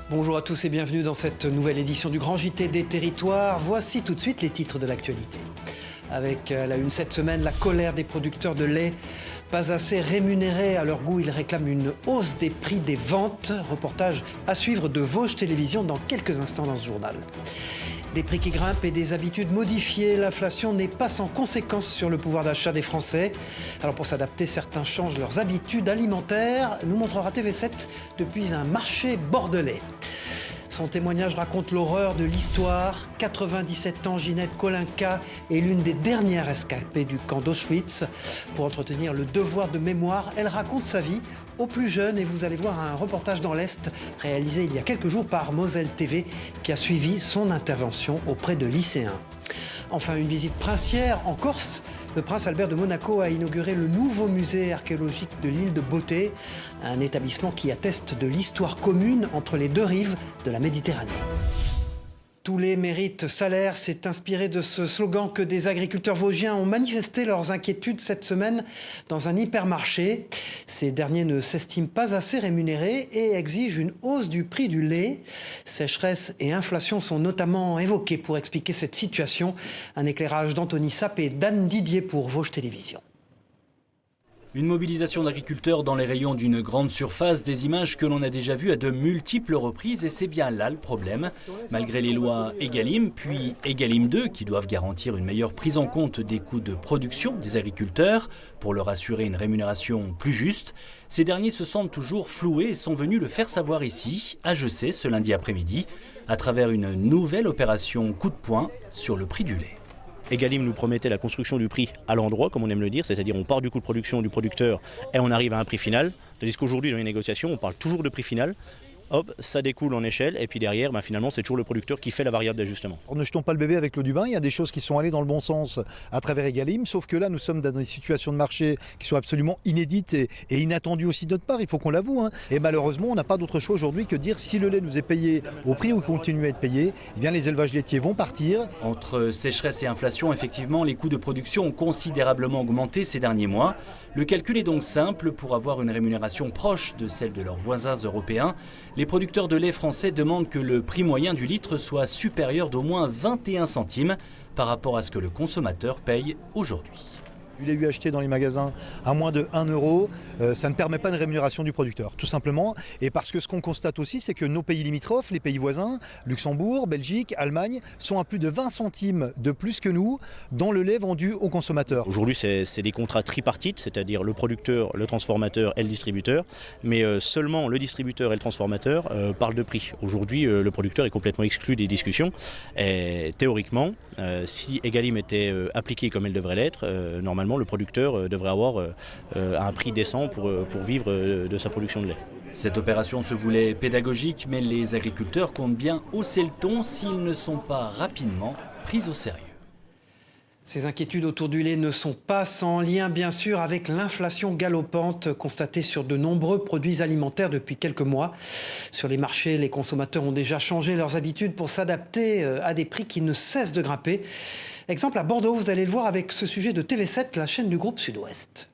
Bonjour à tous et bienvenue dans cette nouvelle édition du Grand JT des Territoires. Voici tout de suite les titres de l'actualité. Avec à la une cette semaine, la colère des producteurs de lait. Pas assez rémunérés à leur goût, ils réclament une hausse des prix des ventes. Reportage à suivre de Vosges Télévision dans quelques instants dans ce journal. Des prix qui grimpent et des habitudes modifiées. L'inflation n'est pas sans conséquences sur le pouvoir d'achat des Français. Alors pour s'adapter, certains changent leurs habitudes alimentaires, nous montrera TV7 depuis un marché bordelais. Son témoignage raconte l'horreur de l'histoire. 97 ans, Ginette Kolinka est l'une des dernières escapées du camp d'Auschwitz. Pour entretenir le devoir de mémoire, elle raconte sa vie aux plus jeunes et vous allez voir un reportage dans l'Est réalisé il y a quelques jours par Moselle TV qui a suivi son intervention auprès de lycéens. Enfin, une visite princière en Corse. Le prince Albert de Monaco a inauguré le nouveau musée archéologique de l'île de Beauté, un établissement qui atteste de l'histoire commune entre les deux rives de la Méditerranée. Tous les mérites salaires, c'est inspiré de ce slogan que des agriculteurs vosgiens ont manifesté leurs inquiétudes cette semaine dans un hypermarché. Ces derniers ne s'estiment pas assez rémunérés et exigent une hausse du prix du lait. Sécheresse et inflation sont notamment évoqués pour expliquer cette situation. Un éclairage d'Anthony Sapp et d'Anne Didier pour Vosges Télévision. Une mobilisation d'agriculteurs dans les rayons d'une grande surface, des images que l'on a déjà vues à de multiples reprises et c'est bien là le problème. Malgré les lois Egalim, puis Egalim 2 qui doivent garantir une meilleure prise en compte des coûts de production des agriculteurs pour leur assurer une rémunération plus juste, ces derniers se sentent toujours floués et sont venus le faire savoir ici, à Jessé, ce lundi après-midi, à travers une nouvelle opération coup de poing sur le prix du lait. Egalim nous promettait la construction du prix à l'endroit, comme on aime le dire, c'est-à-dire on part du coût de production du producteur et on arrive à un prix final. Tandis qu'aujourd'hui, dans les négociations, on parle toujours de prix final. Hop, ça découle en échelle et puis derrière, finalement, c'est toujours le producteur qui fait la variable d'ajustement. Ne jetons pas le bébé avec l'eau du bain, il y a des choses qui sont allées dans le bon sens à travers Egalim, sauf que là, nous sommes dans des situations de marché qui sont absolument inédites et inattendues aussi de notre part, il faut qu'on l'avoue. Et malheureusement, on n'a pas d'autre choix aujourd'hui que de dire si le lait nous est payé au prix où il continue à être payé, eh bien les élevages laitiers vont partir. Entre sécheresse et inflation, effectivement, les coûts de production ont considérablement augmenté ces derniers mois. Le calcul est donc simple, pour avoir une rémunération proche de celle de leurs voisins européens, les producteurs de lait français demandent que le prix moyen du litre soit supérieur d'au moins 21 centimes par rapport à ce que le consommateur paye aujourd'hui. Du lait acheté dans les magasins à moins de 1 euro, ça ne permet pas une rémunération du producteur, tout simplement. Et parce que ce qu'on constate aussi, c'est que nos pays limitrophes, les pays voisins, Luxembourg, Belgique, Allemagne, sont à plus de 20 centimes de plus que nous dans le lait vendu aux consommateurs. Aujourd'hui, c'est des contrats tripartites, c'est-à-dire le producteur, le transformateur et le distributeur. Mais seulement le distributeur et le transformateur parlent de prix. Aujourd'hui, le producteur est complètement exclu des discussions. Et théoriquement, si Egalim était appliqué comme elle devrait l'être, normalement, le producteur devrait avoir un prix décent pour vivre de sa production de lait. Cette opération se voulait pédagogique, mais les agriculteurs comptent bien hausser le ton s'ils ne sont pas rapidement pris au sérieux. Ces inquiétudes autour du lait ne sont pas sans lien, bien sûr, avec l'inflation galopante constatée sur de nombreux produits alimentaires depuis quelques mois. Sur les marchés, les consommateurs ont déjà changé leurs habitudes pour s'adapter à des prix qui ne cessent de grimper. Exemple à Bordeaux, vous allez le voir avec ce sujet de TV7, la chaîne du groupe Sud-Ouest.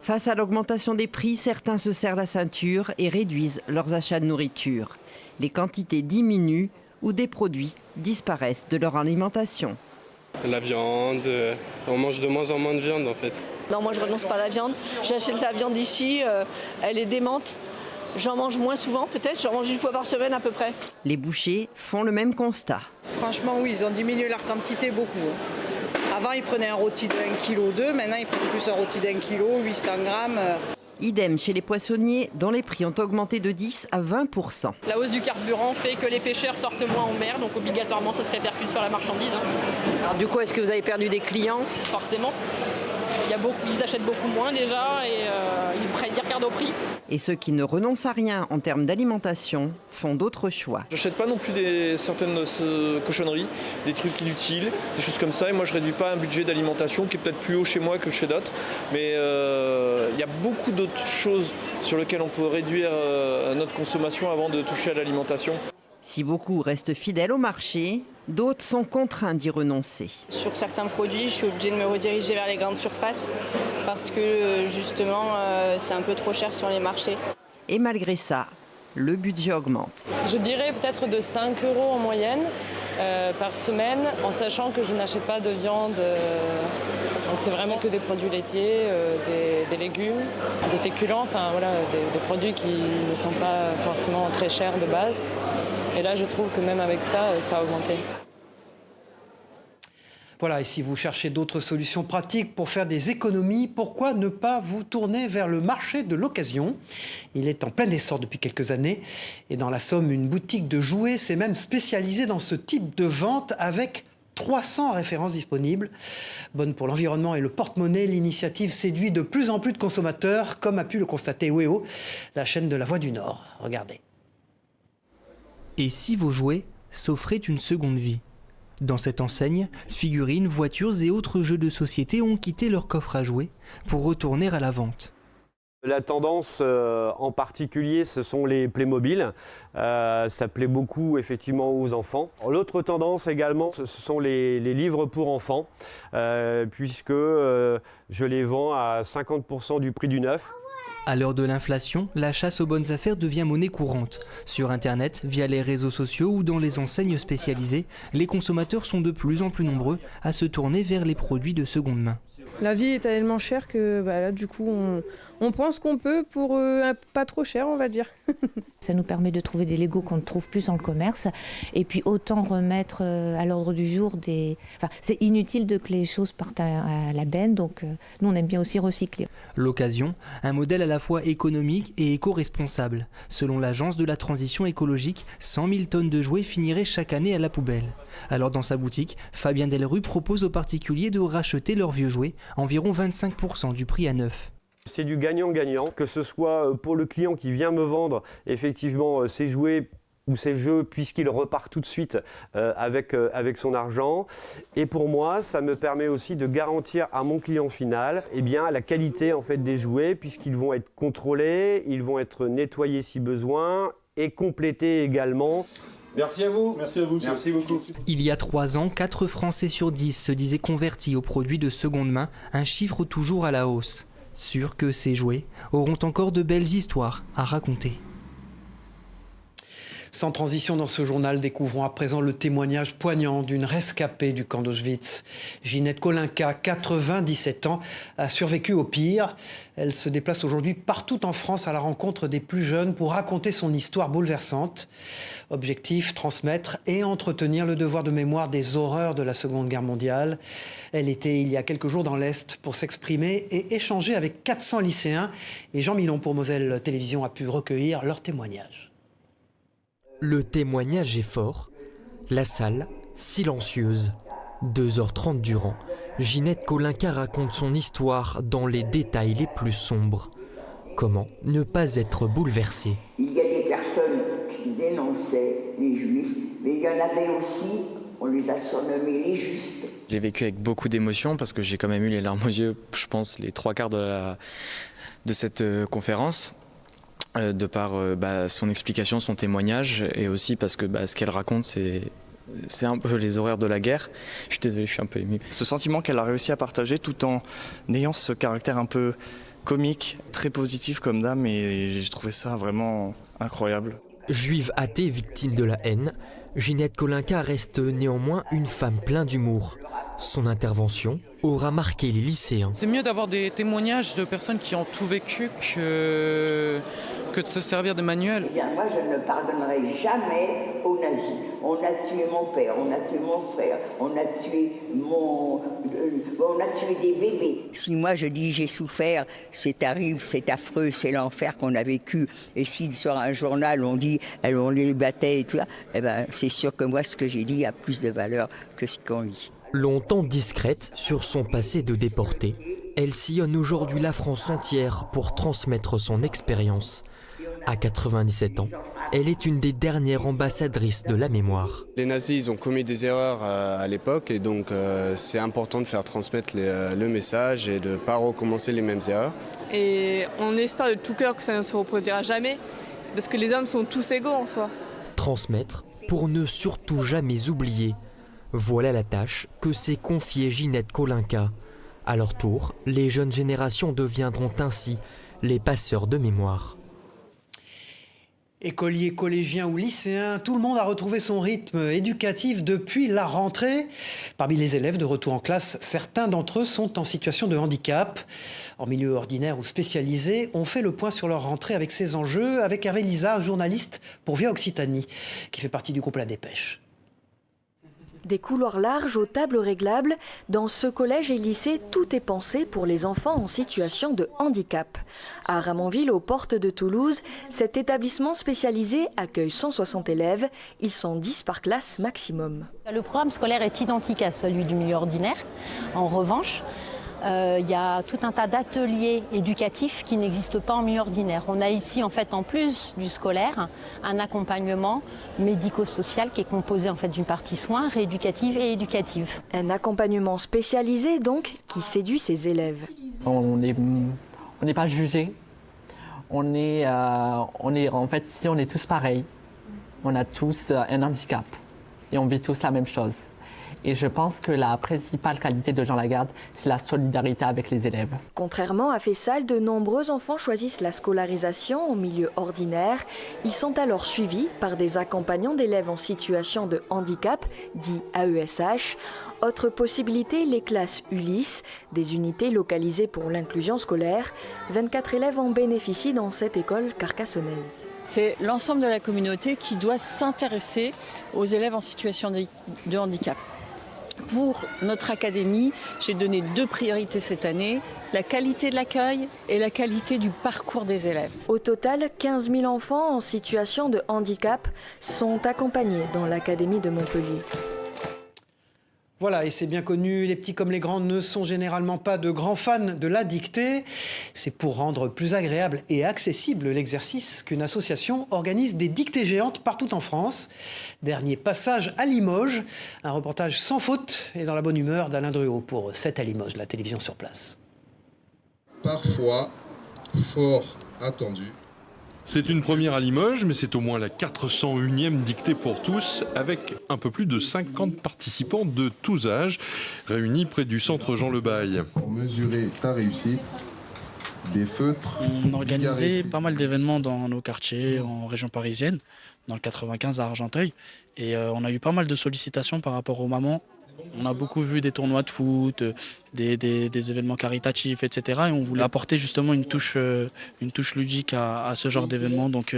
Face à l'augmentation des prix, certains se serrent la ceinture et réduisent leurs achats de nourriture. Les quantités diminuent ou des produits disparaissent de leur alimentation. La viande, on mange de moins en moins de viande en fait. Non, moi je renonce pas à la viande. J'achète la viande ici, elle est démente. J'en mange moins souvent peut-être, j'en mange une fois par semaine à peu près. Les bouchers font le même constat. Franchement oui, ils ont diminué leur quantité beaucoup. Avant ils prenaient un rôti de 1,2 kg, maintenant ils prennent plus un rôti d'1 kg, 800 grammes. Idem chez les poissonniers dont les prix ont augmenté de 10 à 20%. La hausse du carburant fait que les pêcheurs sortent moins en mer, donc obligatoirement ça se répercute sur la marchandise. Alors du coup, est-ce que vous avez perdu des clients ? Forcément. Ils achètent beaucoup moins déjà et ils regardent au prix. Et ceux qui ne renoncent à rien en termes d'alimentation font d'autres choix. J'achète pas non plus certaines cochonneries, des trucs inutiles, des choses comme ça. Et moi, je réduis pas un budget d'alimentation qui est peut-être plus haut chez moi que chez d'autres. Mais il y a beaucoup d'autres choses sur lesquelles on peut réduire notre consommation avant de toucher à l'alimentation. Si beaucoup restent fidèles au marché, d'autres sont contraints d'y renoncer. Sur certains produits, je suis obligée de me rediriger vers les grandes surfaces parce que justement, c'est un peu trop cher sur les marchés. Et malgré ça, le budget augmente. Je dirais peut-être de 5 € en moyenne par semaine, en sachant que je n'achète pas de viande. Donc c'est vraiment que des produits laitiers, des légumes, des féculents, enfin voilà, des produits qui ne sont pas forcément très chers de base. Et là, je trouve que même avec ça, ça a augmenté. Voilà, et si vous cherchez d'autres solutions pratiques pour faire des économies, pourquoi ne pas vous tourner vers le marché de l'occasion? Il est en plein essor depuis quelques années. Et dans la Somme, une boutique de jouets s'est même spécialisée dans ce type de vente avec 300 références disponibles. Bonne pour l'environnement et le porte-monnaie, l'initiative séduit de plus en plus de consommateurs, comme a pu le constater Wéo, la chaîne de la Voix du Nord. Regardez. Et si vos jouets s'offraient une seconde vie? Dans cette enseigne, figurines, voitures et autres jeux de société ont quitté leur coffre à jouets pour retourner à la vente. La tendance en particulier, ce sont les Playmobil. Ça plaît beaucoup effectivement aux enfants. L'autre tendance également, ce sont les livres pour enfants, puisque je les vends à 50% du prix du neuf. À l'heure de l'inflation, la chasse aux bonnes affaires devient monnaie courante. Sur Internet, via les réseaux sociaux ou dans les enseignes spécialisées, les consommateurs sont de plus en plus nombreux à se tourner vers les produits de seconde main. La vie est tellement chère que là, du coup, on prend ce qu'on peut pour pas trop cher, on va dire. Ça nous permet de trouver des Legos qu'on ne trouve plus dans le commerce. Et puis autant remettre à l'ordre du jour des... Enfin, c'est inutile que les choses partent à la benne, donc nous, on aime bien aussi recycler. L'occasion, un modèle à la fois économique et éco-responsable. Selon l'Agence de la transition écologique, 100 000 tonnes de jouets finiraient chaque année à la poubelle. Alors dans sa boutique, Fabien Delrue propose aux particuliers de racheter leurs vieux jouets, environ 25% du prix à neuf. C'est du gagnant-gagnant, que ce soit pour le client qui vient me vendre effectivement ses jouets ou ses jeux, puisqu'il repart tout de suite avec son argent. Et pour moi, ça me permet aussi de garantir à mon client final la qualité en fait, des jouets, puisqu'ils vont être contrôlés, ils vont être nettoyés si besoin et complétés également. Merci à vous. Merci beaucoup. Il y a 3 ans, 4 Français sur 10 se disaient convertis aux produits de seconde main, un chiffre toujours à la hausse. Sûr que ces jouets auront encore de belles histoires à raconter. Sans transition dans ce journal, découvrons à présent le témoignage poignant d'une rescapée du camp d'Auschwitz. Ginette Kolinka, 97 ans, a survécu au pire. Elle se déplace aujourd'hui partout en France à la rencontre des plus jeunes pour raconter son histoire bouleversante. Objectif, transmettre et entretenir le devoir de mémoire des horreurs de la Seconde Guerre mondiale. Elle était il y a quelques jours dans l'Est pour s'exprimer et échanger avec 400 lycéens. Et Jean Milon pour Moselle Télévision a pu recueillir leurs témoignages. Le témoignage est fort, la salle silencieuse. 2h30 durant, Ginette Kolinka raconte son histoire dans les détails les plus sombres. Comment ne pas être bouleversé? Il y a des personnes qui dénonçaient les Juifs, mais il y en avait aussi, on les a surnommés les justes. Je l'ai vécu avec beaucoup d'émotion parce que j'ai quand même eu les larmes aux yeux, je pense, les 3/4 de cette conférence. De par son explication, son témoignage, et aussi parce que ce qu'elle raconte, c'est un peu les horreurs de la guerre. Je suis désolé, je suis un peu ému. Ce sentiment qu'elle a réussi à partager tout en ayant ce caractère un peu comique, très positif comme dame, et j'ai trouvé ça vraiment incroyable. Juive athée victime de la haine, Ginette Kolinka reste néanmoins une femme pleine d'humour. Son intervention aura marqué les lycéens. C'est mieux d'avoir des témoignages de personnes qui ont tout vécu que de se servir de manuels. Eh bien, moi, je ne pardonnerai jamais aux nazis. On a tué mon père, on a tué mon frère, on a tué des bébés. Si moi je dis j'ai souffert, c'est terrible, c'est affreux, c'est l'enfer qu'on a vécu. Et si sur un journal on dit on les battait et tout ça, c'est sûr que moi ce que j'ai dit a plus de valeur que ce qu'on dit. Longtemps discrète sur son passé de déportée, elle sillonne aujourd'hui la France entière pour transmettre son expérience. À 97 ans, elle est une des dernières ambassadrices de la mémoire. Les nazis, ils ont commis des erreurs à l'époque et donc c'est important de faire transmettre le message et de ne pas recommencer les mêmes erreurs. Et on espère de tout cœur que ça ne se reproduira jamais, parce que les hommes sont tous égaux en soi. Transmettre pour ne surtout jamais oublier. Voilà la tâche que s'est confiée Ginette Kolinka. À leur tour, les jeunes générations deviendront ainsi les passeurs de mémoire. Écoliers, collégiens ou lycéens, tout le monde a retrouvé son rythme éducatif depuis la rentrée. Parmi les élèves de retour en classe, certains d'entre eux sont en situation de handicap. En milieu ordinaire ou spécialisé, on fait le point sur leur rentrée avec ces enjeux, avec Hervé Lisa, journaliste pour Via Occitanie, qui fait partie du groupe La Dépêche. Des couloirs larges aux tables réglables, dans ce collège et lycée, tout est pensé pour les enfants en situation de handicap. À Ramonville, aux portes de Toulouse, cet établissement spécialisé accueille 160 élèves. Ils sont 10 par classe maximum. Le programme scolaire est identique à celui du milieu ordinaire. En revanche, il y a tout un tas d'ateliers éducatifs qui n'existent pas en milieu ordinaire. On a ici, en fait, en plus du scolaire, un accompagnement médico-social qui est composé en fait d'une partie soins, rééducative et éducative. Un accompagnement spécialisé, donc, qui séduit ses élèves. On n'est pas jugé. En fait, ici, on est tous pareils. On a tous un handicap et on vit tous la même chose. Et je pense que la principale qualité de Jean Lagarde, c'est la solidarité avec les élèves. Contrairement à Fessal, de nombreux enfants choisissent la scolarisation en milieu ordinaire. Ils sont alors suivis par des accompagnants d'élèves en situation de handicap, dit AESH. Autre possibilité, les classes Ulysse, des unités localisées pour l'inclusion scolaire. 24 élèves en bénéficient dans cette école carcassonnaise. C'est l'ensemble de la communauté qui doit s'intéresser aux élèves en situation de handicap. Pour notre académie, j'ai donné 2 priorités cette année, la qualité de l'accueil et la qualité du parcours des élèves. Au total, 15 000 enfants en situation de handicap sont accompagnés dans l'académie de Montpellier. Voilà, et c'est bien connu, les petits comme les grands ne sont généralement pas de grands fans de la dictée. C'est pour rendre plus agréable et accessible l'exercice qu'une association organise des dictées géantes partout en France. Dernier passage à Limoges, un reportage sans faute et dans la bonne humeur d'Alain Druot pour 7 à Limoges, la télévision sur place. Parfois, fort attendu. C'est une première à Limoges, mais c'est au moins la 401e dictée pour tous, avec un peu plus de 50 participants de tous âges, réunis près du centre Jean Le Bail. Pour mesurer ta réussite, des feutres. On organisait pas mal d'événements dans nos quartiers, en région parisienne, dans le 95 à Argenteuil, et on a eu pas mal de sollicitations par rapport aux mamans. On a beaucoup vu des tournois de foot, des événements caritatifs, etc. Et on voulait apporter justement une touche ludique à ce genre d'événement. Donc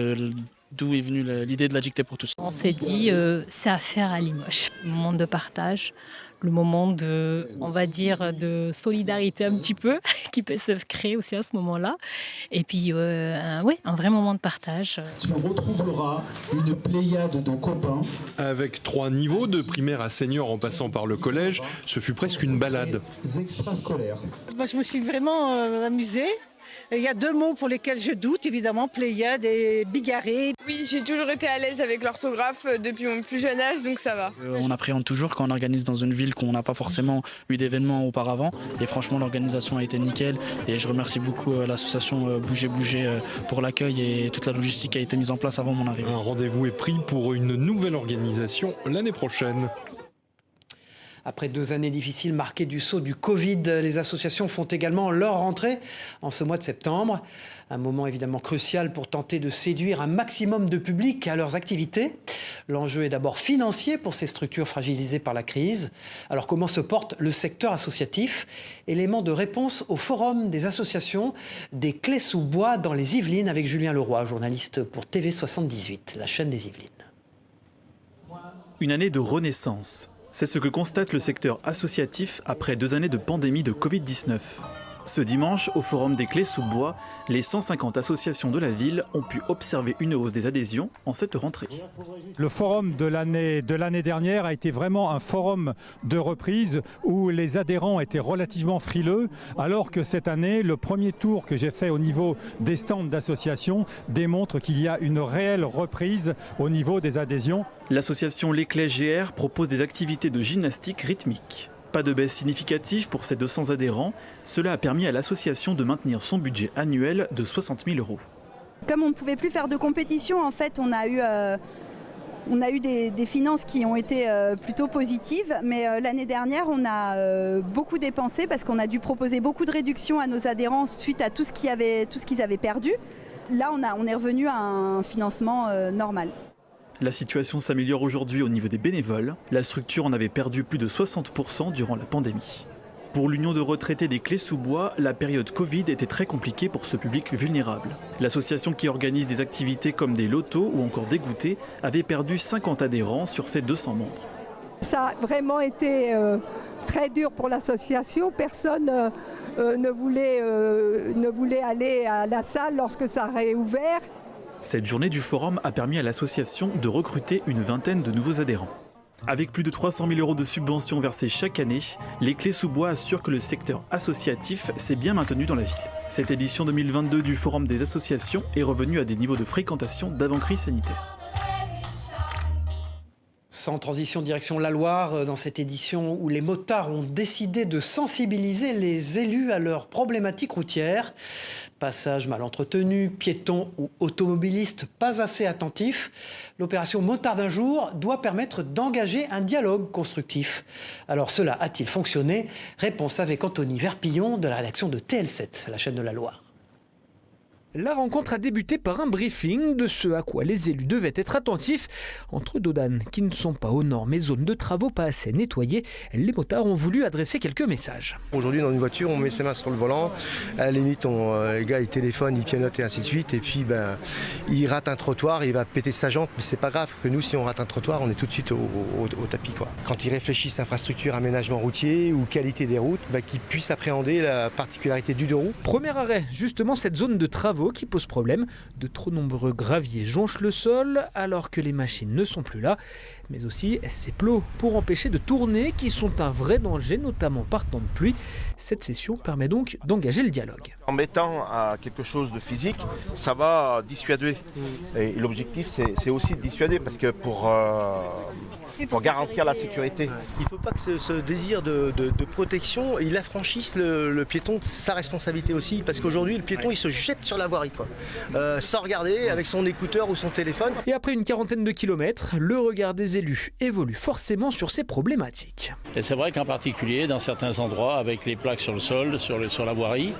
d'où est venue l'idée de la dictée pour tous. On s'est dit, c'est à faire à Limoges. Le moment de partage, le moment de, on va dire, de solidarité un petit peu, qui peut se créer aussi à ce moment-là. Et puis, un vrai moment de partage. Tu retrouveras une pléiade de copains. Avec 3 niveaux, de primaire à senior en passant par le collège, ce fut presque une balade. Extrascolaires. Je me suis vraiment amusée. Il y a 2 mots pour lesquels je doute, évidemment, pléiade et bigarré. Oui, j'ai toujours été à l'aise avec l'orthographe depuis mon plus jeune âge, donc ça va. On appréhende toujours quand on organise dans une ville qu'on n'a pas forcément eu d'événements auparavant. Et franchement, l'organisation a été nickel. Et je remercie beaucoup l'association Bouger pour l'accueil et toute la logistique qui a été mise en place avant mon arrivée. Un rendez-vous est pris pour une nouvelle organisation l'année prochaine. Après 2 années difficiles marquées du sceau du Covid, les associations font également leur rentrée en ce mois de septembre. Un moment évidemment crucial pour tenter de séduire un maximum de public à leurs activités. L'enjeu est d'abord financier pour ces structures fragilisées par la crise. Alors comment se porte le secteur associatif? Élément de réponse au forum des associations des Clés-sous-Bois dans les Yvelines avec Julien Leroy, journaliste pour TV78, la chaîne des Yvelines. Une année de renaissance. C'est ce que constate le secteur associatif après 2 années de pandémie de Covid-19. Ce dimanche, au Forum des Clés-sous-Bois, les 150 associations de la ville ont pu observer une hausse des adhésions en cette rentrée. Le forum de l'année dernière a été vraiment un forum de reprise où les adhérents étaient relativement frileux, alors que cette année, le premier tour que j'ai fait au niveau des stands d'associations démontre qu'il y a une réelle reprise au niveau des adhésions. L'association L'Éclat GR propose des activités de gymnastique rythmique. Pas de baisse significative pour ses 200 adhérents. Cela a permis à l'association de maintenir son budget annuel de 60 000 €. Comme on ne pouvait plus faire de compétition, en fait, on a eu On a eu des finances qui ont été plutôt positives, mais l'année dernière, on a beaucoup dépensé parce qu'on a dû proposer beaucoup de réductions à nos adhérents suite à tout ce qu'ils avaient perdu. Là, on est revenu à un financement normal. La situation s'améliore aujourd'hui au niveau des bénévoles. La structure en avait perdu plus de 60% durant la pandémie. Pour l'Union de retraités des Clés-sous-Bois, la période Covid était très compliquée pour ce public vulnérable. L'association qui organise des activités comme des lotos ou encore des goûters avait perdu 50 adhérents sur ses 200 membres. Ça a vraiment été très dur pour l'association. Personne ne voulait aller à la salle lorsque ça a réouvert. Cette journée du forum a permis à l'association de recruter une vingtaine de nouveaux adhérents. Avec plus de 300 000 € de subventions versées chaque année, les Clés-sous-Bois assurent que le secteur associatif s'est bien maintenu dans la ville. Cette édition 2022 du Forum des associations est revenue à des niveaux de fréquentation d'avant-crise sanitaire. Sans transition, direction la Loire, dans cette édition où les motards ont décidé de sensibiliser les élus à leurs problématiques routières. Passage mal entretenu, piétons ou automobilistes pas assez attentifs. L'opération Motard d'un jour doit permettre d'engager un dialogue constructif. Alors cela a-t-il fonctionné? Réponse avec Anthony Verpillon de la rédaction de TL7, la chaîne de la Loire. La rencontre a débuté par un briefing de ce à quoi les élus devaient être attentifs. Entre deux dames qui ne sont pas aux normes et zones de travaux pas assez nettoyées, les motards ont voulu adresser quelques messages. Aujourd'hui, dans une voiture, on met ses mains sur le volant. À la limite, les gars, ils téléphonent, ils pianotent et ainsi de suite. Et puis, il rate un trottoir, il va péter sa jante. Mais c'est pas grave que nous, si on rate un trottoir, on est tout de suite au tapis, quoi. Quand ils réfléchissent infrastructure, aménagement routier ou qualité des routes, qu'ils puissent appréhender la particularité du deux roues. Premier arrêt, justement cette zone de travaux qui pose problème. De trop nombreux graviers jonchent le sol alors que les machines ne sont plus là. Mais aussi ces plots pour empêcher de tourner qui sont un vrai danger, notamment par temps de pluie. Cette session permet donc d'engager le dialogue. En mettant à quelque chose de physique, ça va dissuader. Et l'objectif, c'est aussi de dissuader parce que pour garantir la sécurité. Il ne faut pas que ce désir de protection, il affranchisse le piéton de sa responsabilité aussi, parce qu'aujourd'hui, le piéton, il se jette sur la voirie, sans regarder, avec son écouteur ou son téléphone. Et après une quarantaine de kilomètres, le regard des élus évolue forcément sur ces problématiques. Et c'est vrai qu'en particulier, dans certains endroits, avec les plaques sur le sol, sur la voirie,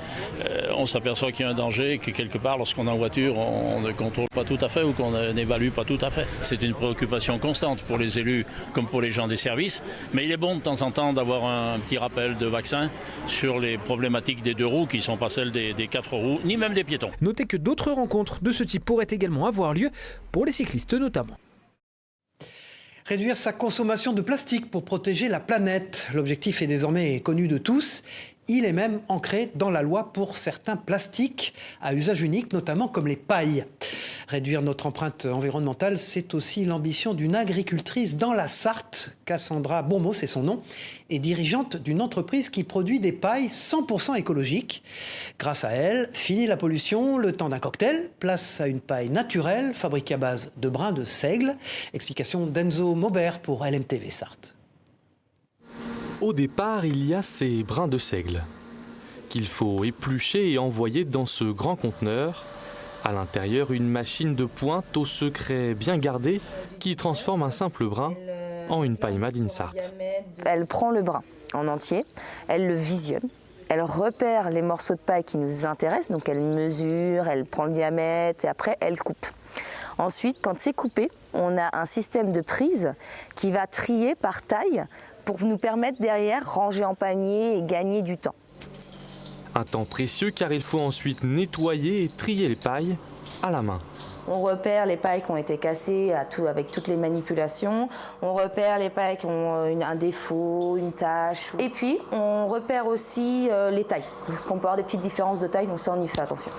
on s'aperçoit qu'il y a un danger, que quelque part, lorsqu'on est en voiture, on ne contrôle pas tout à fait ou qu'on n'évalue pas tout à fait. C'est une préoccupation constante pour les élus comme pour les gens des services, mais il est bon de temps en temps d'avoir un petit rappel de vaccin sur les problématiques des deux roues qui ne sont pas celles des quatre roues, ni même des piétons. Notez que d'autres rencontres de ce type pourraient également avoir lieu pour les cyclistes notamment. Réduire sa consommation de plastique pour protéger la planète. L'objectif est désormais connu de tous. Il est même ancré dans la loi pour certains plastiques à usage unique, notamment comme les pailles. Réduire notre empreinte environnementale, c'est aussi l'ambition d'une agricultrice dans la Sarthe. Cassandra Bourmeau, c'est son nom, est dirigeante d'une entreprise qui produit des pailles 100% écologiques. Grâce à elle, fini la pollution, le temps d'un cocktail, place à une paille naturelle fabriquée à base de brins de seigle. Explication d'Enzo Maubert pour LMTV Sarthe. Au départ, il y a ces brins de seigle qu'il faut éplucher et envoyer dans ce grand conteneur. À l'intérieur, une machine de pointe au secret bien gardé qui transforme un simple brin en une paille made in Sarthe. Elle prend le brin en entier, elle le visionne, elle repère les morceaux de paille qui nous intéressent, donc elle mesure, elle prend le diamètre et après elle coupe. Ensuite, quand c'est coupé, on a un système de prise qui va trier par taille pour nous permettre derrière ranger en panier et gagner du temps. Un temps précieux car il faut ensuite nettoyer et trier les pailles à la main. On repère les pailles qui ont été cassées avec toutes les manipulations. On repère les pailles qui ont un défaut, une tache. Et puis on repère aussi les tailles, parce qu'on peut avoir des petites différences de taille, donc ça on y fait attention.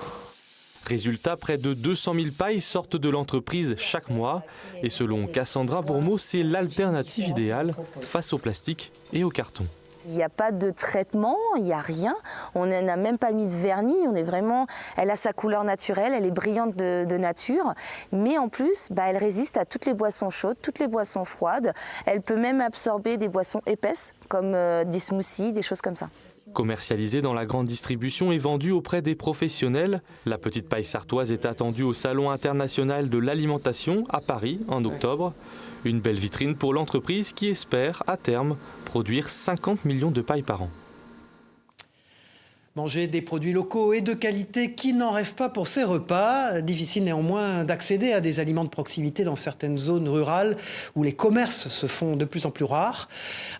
Résultat, près de 200 000 pailles sortent de l'entreprise chaque mois. Et selon Cassandra Bourmeau, c'est l'alternative idéale face au plastique et au carton. Il n'y a pas de traitement, il n'y a rien. On n'a même pas mis de vernis. Elle a sa couleur naturelle, elle est brillante de nature. Mais en plus, elle résiste à toutes les boissons chaudes, toutes les boissons froides. Elle peut même absorber des boissons épaisses, comme des smoothies, des choses comme ça. Commercialisée dans la grande distribution et vendue auprès des professionnels, la petite paille sartoise est attendue au Salon international de l'alimentation à Paris en octobre. Une belle vitrine pour l'entreprise qui espère, à terme, produire 50 millions de pailles par an. Manger des produits locaux et de qualité, qui n'en rêve pas pour ses repas? Difficile néanmoins d'accéder à des aliments de proximité dans certaines zones rurales où les commerces se font de plus en plus rares.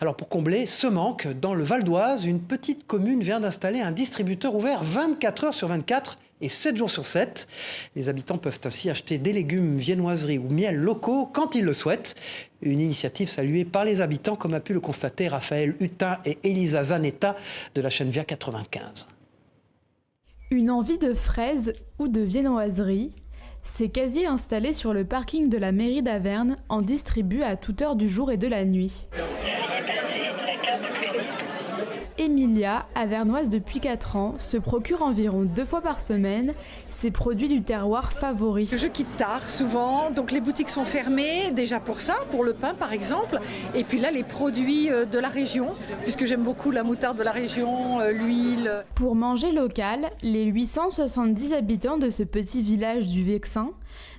Alors pour combler ce manque, dans le Val d'Oise, une petite commune vient d'installer un distributeur ouvert 24 heures sur 24 et 7 jours sur 7. Les habitants peuvent ainsi acheter des légumes, viennoiseries ou miels locaux quand ils le souhaitent. Une initiative saluée par les habitants, comme a pu le constater Raphaël Hutin et Elisa Zanetta de la chaîne Via 95. Une envie de fraises ou de viennoiserie, ces casiers installés sur le parking de la mairie d'Averne en distribuent à toute heure du jour et de la nuit. Emilia, avernoise depuis 4 ans, se procure environ 2 fois par semaine ses produits du terroir favoris. Je quitte tard souvent, donc les boutiques sont fermées déjà pour ça, pour le pain par exemple. Et puis là, les produits de la région, puisque j'aime beaucoup la moutarde de la région, l'huile. Pour manger local, les 870 habitants de ce petit village du Vexin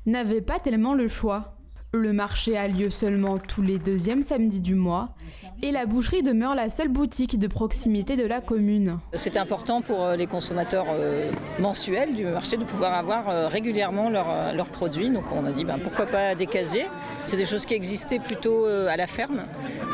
n'avaient pas tellement le choix. Le marché a lieu seulement tous les 2e samedis du mois et la boucherie demeure la seule boutique de proximité de la commune. C'était important pour les consommateurs mensuels du marché de pouvoir avoir régulièrement leurs produits. Donc on a dit pourquoi pas des casiers. C'est des choses qui existaient plutôt à la ferme.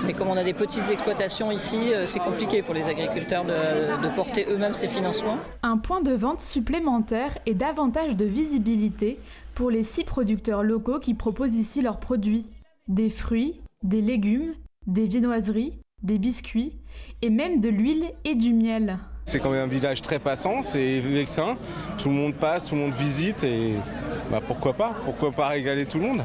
Mais comme on a des petites exploitations ici, c'est compliqué pour les agriculteurs de porter eux-mêmes ces financements. Un point de vente supplémentaire et davantage de visibilité pour les 6 producteurs locaux qui proposent ici leurs produits. Des fruits, des légumes, des viennoiseries, des biscuits et même de l'huile et du miel. C'est quand même un village très passant, c'est Vexin, tout le monde passe, tout le monde visite et pourquoi pas régaler tout le monde.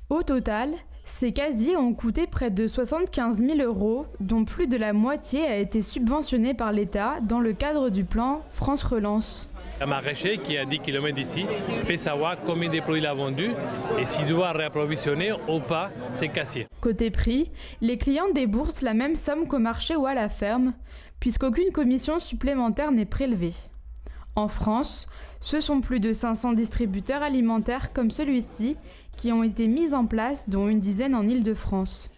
Au total, ces casiers ont coûté près de 75 000 €, dont plus de la moitié a été subventionnée par l'État dans le cadre du plan France Relance. Un maraîcher qui est à 10 km d'ici peut savoir combien de produits il a vendu et s'il doit réapprovisionner ou pas ses casiers. Côté prix, les clients déboursent la même somme qu'au marché ou à la ferme, puisqu'aucune commission supplémentaire n'est prélevée. En France, ce sont plus de 500 distributeurs alimentaires comme celui-ci qui ont été mis en place, dont une dizaine en Île-de-France.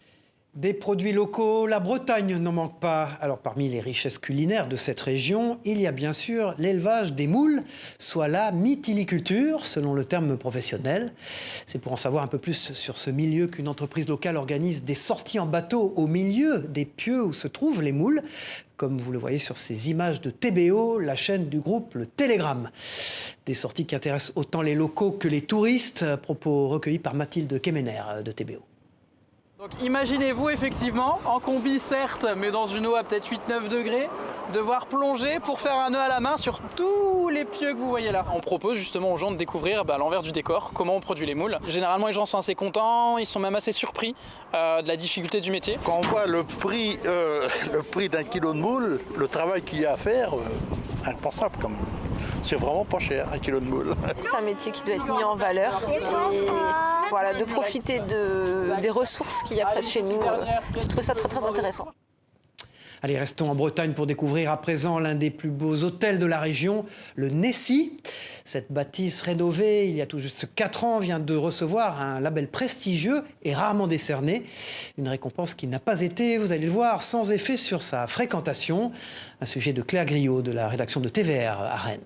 Des produits locaux, la Bretagne n'en manque pas. Alors parmi les richesses culinaires de cette région, il y a bien sûr l'élevage des moules, soit la mytiliculture, selon le terme professionnel. C'est pour en savoir un peu plus sur ce milieu qu'une entreprise locale organise des sorties en bateau au milieu des pieux où se trouvent les moules, comme vous le voyez sur ces images de TBO, la chaîne du groupe Le Télégramme. Des sorties qui intéressent autant les locaux que les touristes, propos recueillis par Mathilde Kemener de TBO. Donc imaginez-vous effectivement, en combi certes, mais dans une eau à peut-être 8-9 degrés, devoir plonger pour faire un nœud à la main sur tous les pieux que vous voyez là. On propose justement aux gens de découvrir l'envers du décor, comment on produit les moules. Généralement les gens sont assez contents, ils sont même assez surpris de la difficulté du métier. Quand on voit le prix d'un kilo de moule, le travail qu'il y a à faire, impensable quand même. C'est vraiment pas cher, un kilo de moule. C'est un métier qui doit être mis en valeur et voilà, de profiter des ressources qu'il y a près de chez nous. Je trouve ça très très intéressant. Allez, restons en Bretagne pour découvrir à présent l'un des plus beaux hôtels de la région, le Nessie. Cette bâtisse rénovée il y a tout juste 4 ans vient de recevoir un label prestigieux et rarement décerné. Une récompense qui n'a pas été, vous allez le voir, sans effet sur sa fréquentation. Un sujet de Claire Griot de la rédaction de TVR à Rennes.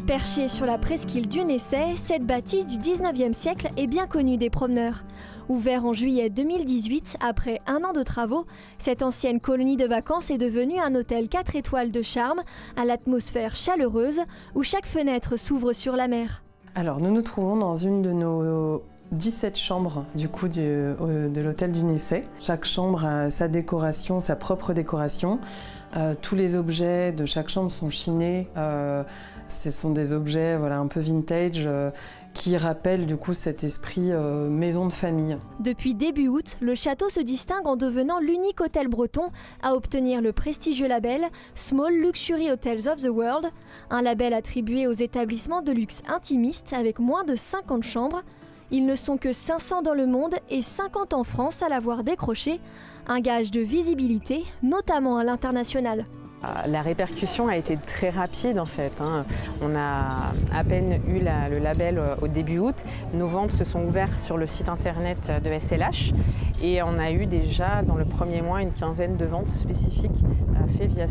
Perchée sur la presqu'île du Nessay, cette bâtisse du 19e siècle est bien connue des promeneurs. Ouvert en juillet 2018, après 1 an de travaux, cette ancienne colonie de vacances est devenue un hôtel 4 étoiles de charme, à l'atmosphère chaleureuse, où chaque fenêtre s'ouvre sur la mer. Alors nous nous trouvons dans une de nos 17 chambres du coup de l'hôtel du Nessay. Chaque chambre a sa décoration, sa propre décoration. Tous les objets de chaque chambre sont chinés. Ce sont des objets un peu vintage qui rappellent du coup cet esprit maison de famille. Depuis début août, le château se distingue en devenant l'unique hôtel breton à obtenir le prestigieux label Small Luxury Hotels of the World, un label attribué aux établissements de luxe intimistes avec moins de 50 chambres. Ils ne sont que 500 dans le monde et 50 en France à l'avoir décroché, un gage de visibilité, notamment à l'international. La répercussion a été très rapide en fait. On a à peine eu le label au début août. Nos ventes se sont ouvertes sur le site internet de SLH et on a eu déjà dans le premier mois une quinzaine de ventes spécifiques faites via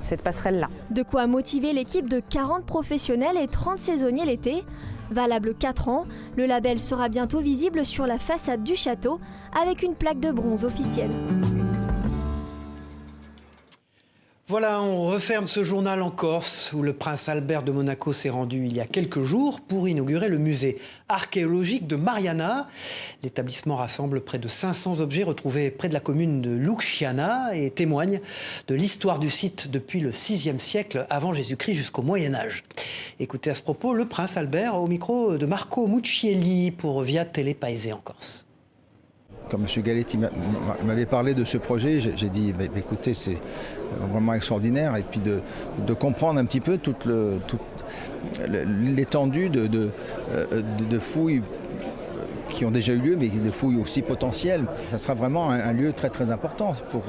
cette passerelle-là. De quoi motiver l'équipe de 40 professionnels et 30 saisonniers l'été. Valable 4 ans, le label sera bientôt visible sur la façade du château avec une plaque de bronze officielle. Voilà, on referme ce journal en Corse où le prince Albert de Monaco s'est rendu il y a quelques jours pour inaugurer le musée archéologique de Mariana. L'établissement rassemble près de 500 objets retrouvés près de la commune de Luciana et témoigne de l'histoire du site depuis le VIe siècle avant Jésus-Christ jusqu'au Moyen-Âge. Écoutez à ce propos le prince Albert au micro de Marco Muccielli pour Via Télé Paese en Corse. Quand M. Galetti m'avait parlé de ce projet, j'ai dit écoutez, c'est vraiment extraordinaire. Et puis de comprendre un petit peu toute l'étendue de fouilles qui ont déjà eu lieu, mais de fouilles aussi potentielles. Ça sera vraiment un lieu très très important pour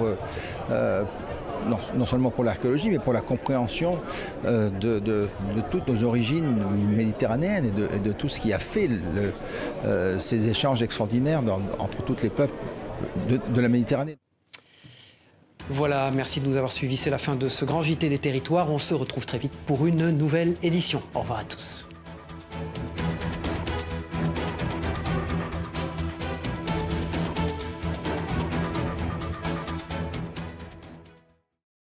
non seulement pour l'archéologie, mais pour la compréhension de toutes nos origines méditerranéennes et de tout ce qui a fait ces échanges extraordinaires entre tous les peuples de la Méditerranée. Voilà, merci de nous avoir suivis. C'est la fin de ce grand JT des territoires. On se retrouve très vite pour une nouvelle édition. Au revoir à tous.